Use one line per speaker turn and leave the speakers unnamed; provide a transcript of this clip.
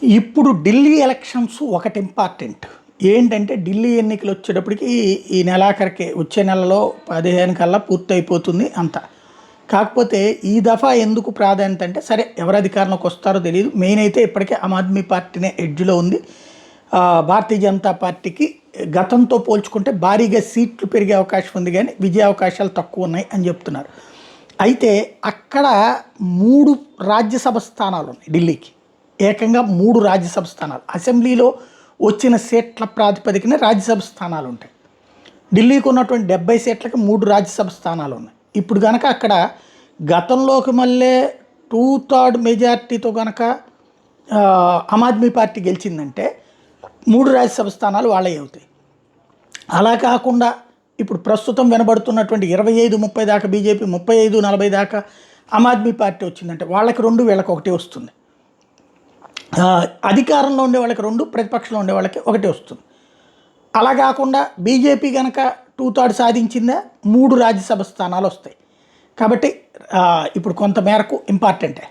ఇప్పుడు ఢిల్లీ ఎలక్షన్స్ ఒకటి ఇంపార్టెంట్. ఏంటంటే ఢిల్లీ ఎన్నికలు వచ్చేటప్పటికి ఈ నెలాఖరికి వచ్చే నెలలో 15 కల్లా పూర్తయిపోతుంది అంతా. కాకపోతే ఈ దఫా ఎందుకు ప్రాధాన్యత అంటే సరే ఎవరు అధికారంలోకి వస్తారో తెలియదు. మెయిన్ అయితే ఇప్పటికే ఆమ్ ఆద్మీ పార్టీనే ఎడ్జ్లో ఉంది. భారతీయ జనతా పార్టీకి గతంతో పోల్చుకుంటే భారీగా సీట్లు పెరిగే అవకాశం ఉంది కానీ విజయ అవకాశాలు తక్కువ ఉన్నాయి అని చెప్తున్నారు. అయితే అక్కడ 3 రాజ్యసభ స్థానాలు ఉన్నాయి ఢిల్లీకి. ఏకంగా 3 రాజ్యసభ స్థానాలు. అసెంబ్లీలో వచ్చిన సీట్ల ప్రాతిపదికన రాజ్యసభ స్థానాలు ఉంటాయి. ఢిల్లీకి ఉన్నటువంటి 70 సీట్లకి 3 రాజ్యసభ స్థానాలు ఉన్నాయి. ఇప్పుడు కనుక అక్కడ గతంలోకి మళ్ళీ 2/3 మెజార్టీతో కనుక ఆమ్ ఆద్మీ పార్టీ గెలిచిందంటే 3 రాజ్యసభ స్థానాలు వాళ్ళే అవుతాయి. అలా కాకుండా ఇప్పుడు ప్రస్తుతం వినబడుతున్నటువంటి 25-30 దాకా బీజేపీ, 35-40 దాకా ఆమ్ ఆద్మీ పార్టీ వచ్చిందంటే వాళ్ళకి 2, వీళ్ళకి 1 వస్తుంది. అధికారంలో ఉండే వాళ్ళకి 2, ప్రతిపక్షంలో ఉండే వాళ్ళకి 1 వస్తుంది. అలా కాకుండా బీజేపీ కనుక 2/3 సాధించిందా 3 రాజ్యసభ స్థానాలు వస్తాయి. కాబట్టి ఇప్పుడు కొంతమేరకు ఇంపార్టెంటే.